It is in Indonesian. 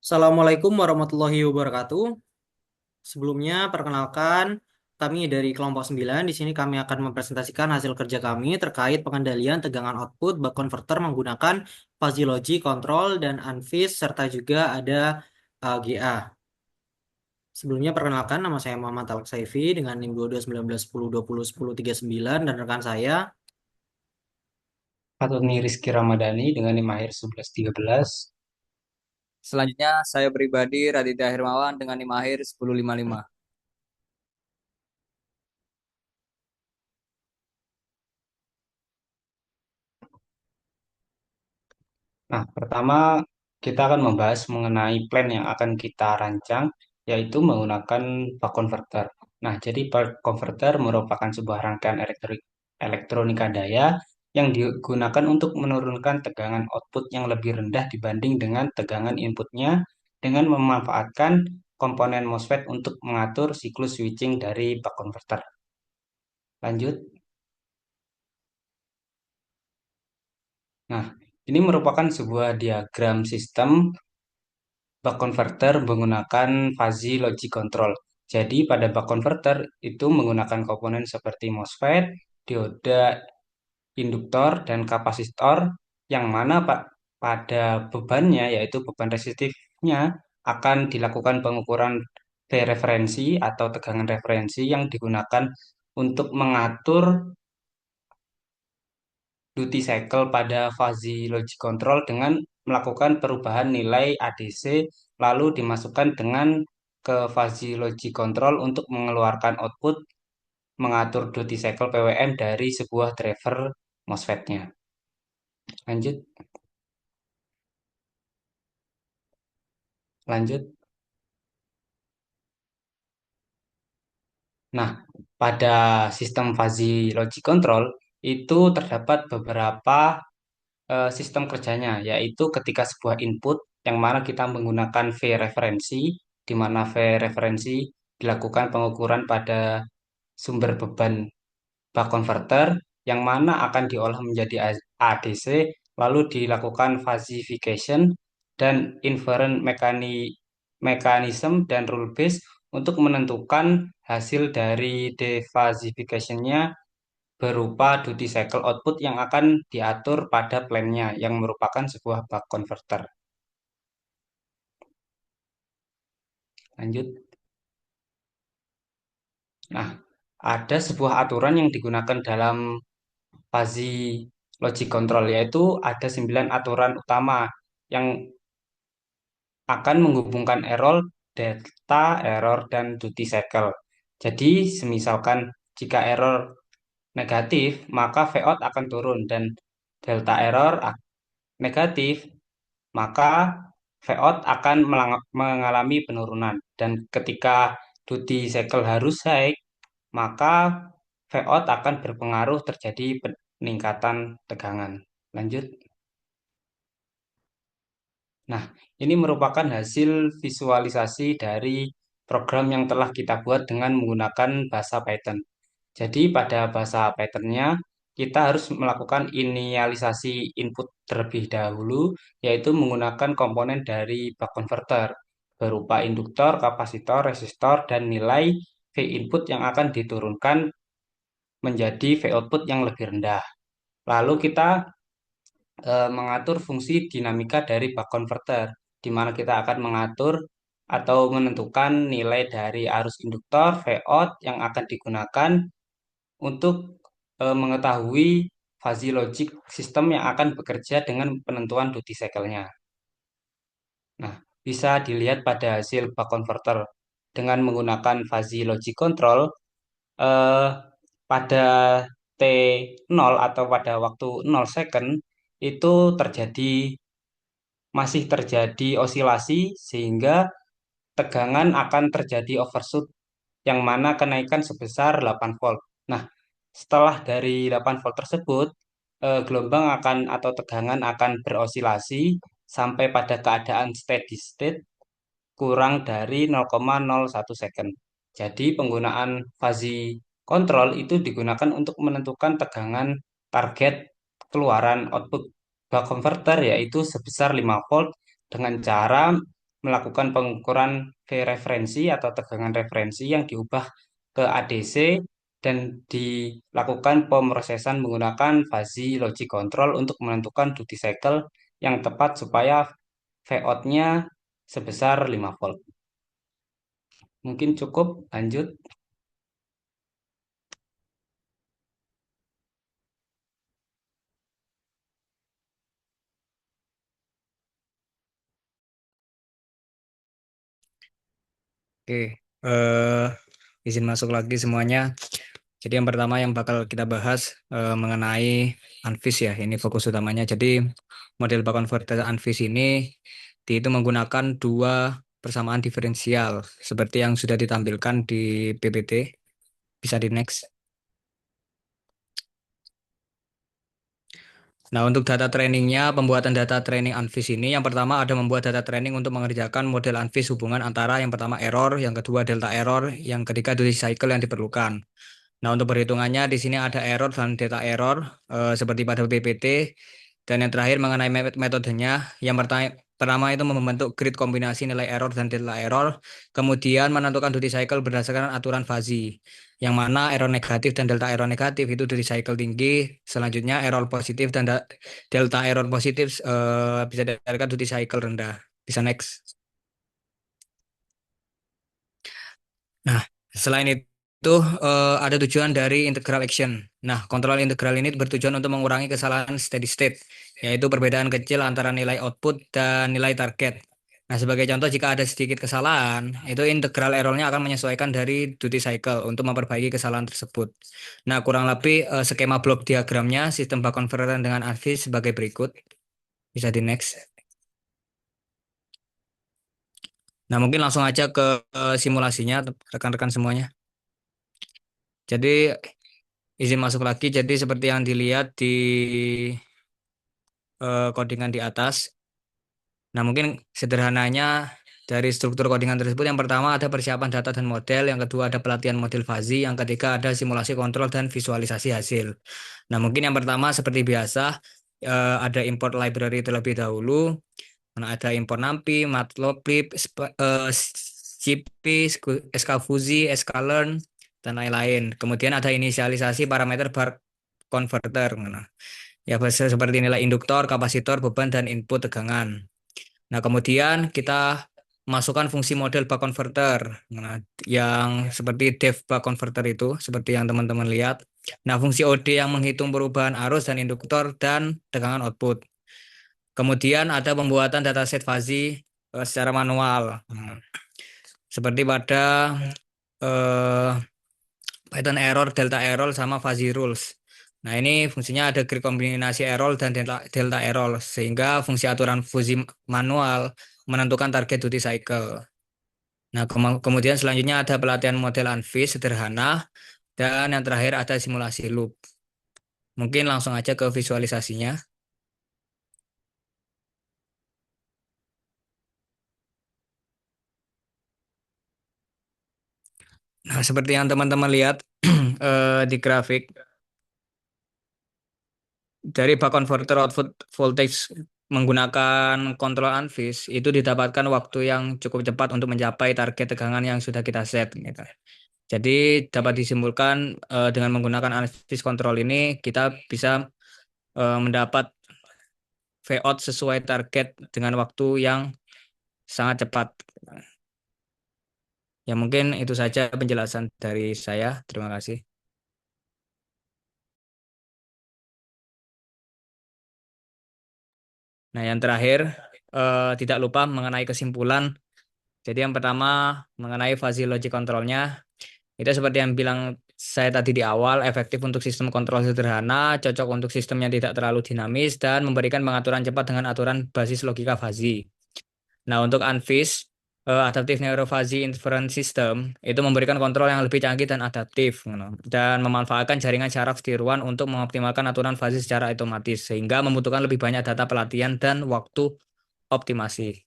Assalamualaikum warahmatullahi wabarakatuh. Sebelumnya, perkenalkan kami dari kelompok 9. Di sini kami akan mempresentasikan hasil kerja kami terkait pengendalian tegangan output buck converter menggunakan fuzzy logic control dan unfazed serta juga ada GA. Sebelumnya perkenalkan nama saya Muhammad Talak Saifi dengan NIM 221910201039 dan rekan saya. Atau nih Rizky Ramadhani dengan NIM akhir 1113. Selanjutnya saya pribadi Raditya Hermawan dengan NIM akhir 1055. Nah, pertama kita akan membahas mengenai plan yang akan kita rancang, yaitu menggunakan buck converter. Nah, jadi buck converter merupakan sebuah rangkaian elektronika daya yang digunakan untuk menurunkan tegangan output yang lebih rendah dibanding dengan tegangan inputnya dengan memanfaatkan komponen MOSFET untuk mengatur siklus switching dari buck converter. Lanjut. Nah, ini merupakan sebuah diagram sistem buck converter menggunakan fuzzy logic control. Jadi pada buck converter itu menggunakan komponen seperti MOSFET, dioda, induktor, dan kapasitor yang mana pada bebannya yaitu beban resistifnya akan dilakukan pengukuran V referensi atau tegangan referensi yang digunakan untuk mengatur duty cycle pada fuzzy logic control dengan melakukan perubahan nilai ADC lalu dimasukkan dengan ke fuzzy logic control untuk mengeluarkan output mengatur duty cycle PWM dari sebuah driver MOSFET-nya. Lanjut, lanjut. Nah, pada sistem fuzzy logic control itu terdapat beberapa sistem kerjanya, yaitu ketika sebuah input yang mana kita menggunakan V referensi, di mana V referensi dilakukan pengukuran pada sumber beban buck converter, yang mana akan diolah menjadi ADC, lalu dilakukan falsification dan inferent mechanism dan rule base untuk menentukan hasil dari defalsification-nya berupa duty cycle output yang akan diatur pada plan-nya yang merupakan sebuah buck converter. Lanjut. Nah, ada sebuah aturan yang digunakan dalam fuzzy logic control yaitu ada 9 aturan utama yang akan menghubungkan error, delta, error, dan duty cycle. Jadi, semisalkan jika error negatif, maka Vout akan turun dan delta error negatif, maka Vout akan mengalami penurunan. Dan ketika duty cycle harus high, maka Vout akan berpengaruh terjadi peningkatan tegangan. Lanjut. Nah, ini merupakan hasil visualisasi dari program yang telah kita buat dengan menggunakan bahasa Python. Jadi pada bahasa Python-nya kita harus melakukan inisialisasi input terlebih dahulu, yaitu menggunakan komponen dari buck converter berupa induktor, kapasitor, resistor, dan nilai V input yang akan diturunkan menjadi V output yang lebih rendah. Lalu kita mengatur fungsi dinamika dari buck converter, di mana kita akan mengatur atau menentukan nilai dari arus induktor Vout yang akan digunakan untuk mengetahui fuzzy logic sistem yang akan bekerja dengan penentuan duty cycle-nya. Nah, bisa dilihat pada hasil buck converter dengan menggunakan fuzzy logic control eh, pada T0 atau pada waktu 0 second itu masih terjadi osilasi sehingga tegangan akan terjadi overshoot yang mana kenaikan sebesar 8 volt. Nah, setelah dari 8 volt tersebut, gelombang akan atau tegangan akan berosilasi sampai pada keadaan steady state kurang dari 0,01 second. Jadi penggunaan fuzzy control itu digunakan untuk menentukan tegangan target keluaran output buck converter yaitu sebesar 5 volt dengan cara melakukan pengukuran V referensi atau tegangan referensi yang diubah ke ADC dan dilakukan pemrosesan menggunakan fuzzy logic control untuk menentukan duty cycle yang tepat supaya Vout-nya sebesar 5 volt. Mungkin cukup, lanjut. Oke, eh, izin masuk lagi semuanya. Jadi yang pertama yang bakal kita bahas mengenai Anvis ya, ini fokus utamanya. Jadi model bak konverter Anvis ini itu menggunakan dua persamaan diferensial seperti yang sudah ditampilkan di PPT. Bisa di next. Nah, untuk data trainingnya, pembuatan data training Anvis ini, yang pertama ada membuat data training untuk mengerjakan model Anvis hubungan antara yang pertama error, yang kedua delta error, yang ketiga duty cycle yang diperlukan. Nah, untuk perhitungannya di sini ada error dan data error seperti pada PPT. Dan yang terakhir mengenai metodenya, yang pertama itu membentuk grid kombinasi nilai error dan delta error, kemudian menentukan duty cycle berdasarkan aturan fuzzy, yang mana error negatif dan delta error negatif itu duty cycle tinggi, selanjutnya error positif dan delta error positif bisa dikatakan duty cycle rendah. Bisa next. Nah, selain itu ada tujuan dari integral action. Nah, kontrol integral ini bertujuan untuk mengurangi kesalahan steady state, yaitu perbedaan kecil antara nilai output dan nilai target. Nah, sebagai contoh, jika ada sedikit kesalahan, itu integral errornya akan menyesuaikan dari duty cycle untuk memperbaiki kesalahan tersebut. Nah, kurang lebih skema blok diagramnya sistem bak converter dengan Anvis sebagai berikut. Bisa di next. Nah, mungkin langsung aja ke simulasinya, rekan-rekan semuanya. Jadi izin masuk lagi. Jadi seperti yang dilihat di codingan di atas. Nah, mungkin sederhananya dari struktur codingan tersebut, yang pertama ada persiapan data dan model, yang kedua ada pelatihan model fuzzy, yang ketiga ada simulasi kontrol dan visualisasi hasil. Nah, mungkin yang pertama seperti biasa ada import library terlebih dahulu. Nah, ada import NumPy, Matplotlib, CP, skfuzzy, sklearn, dan lain-lain. Kemudian ada inisialisasi parameter bar converter. Nah, ya seperti nilai induktor, kapasitor, beban, dan input tegangan. Nah, kemudian kita masukkan fungsi model buck converter. Nah, yang seperti def buck converter itu, seperti yang teman-teman lihat. Nah, fungsi OD yang menghitung perubahan arus dan induktor dan tegangan output. Kemudian ada pembuatan dataset fuzzy secara manual. Seperti pada eh, Python error, delta error, sama fuzzy rules. Nah, ini fungsinya ada grid kombinasi error dan delta error, sehingga fungsi aturan fuzzy manual menentukan target duty cycle. Nah, kemudian selanjutnya ada pelatihan model Anvis sederhana, dan yang terakhir ada simulasi loop. Mungkin langsung aja ke visualisasinya. Nah, seperti yang teman-teman lihat di grafik, dari buck converter output voltage menggunakan kontrol Anvis itu didapatkan waktu yang cukup cepat untuk mencapai target tegangan yang sudah kita set gitu. Jadi dapat disimpulkan dengan menggunakan Anvis control ini kita bisa mendapat Vout sesuai target dengan waktu yang sangat cepat. Ya, mungkin itu saja penjelasan dari saya. Terima kasih. Nah, yang terakhir tidak lupa mengenai kesimpulan. Jadi yang pertama mengenai fuzzy logic controlnya, itu seperti yang bilang saya tadi di awal, efektif untuk sistem kontrol sederhana, cocok untuk sistem yang tidak terlalu dinamis, dan memberikan pengaturan cepat dengan aturan basis logika fuzzy. Nah, untuk Anvis, Adaptive Neurofuzzy Inference System, itu memberikan kontrol yang lebih canggih dan adaptif, dan memanfaatkan jaringan syaraf tiruan untuk mengoptimalkan aturan fuzzy secara otomatis, sehingga membutuhkan lebih banyak data pelatihan dan waktu optimasi.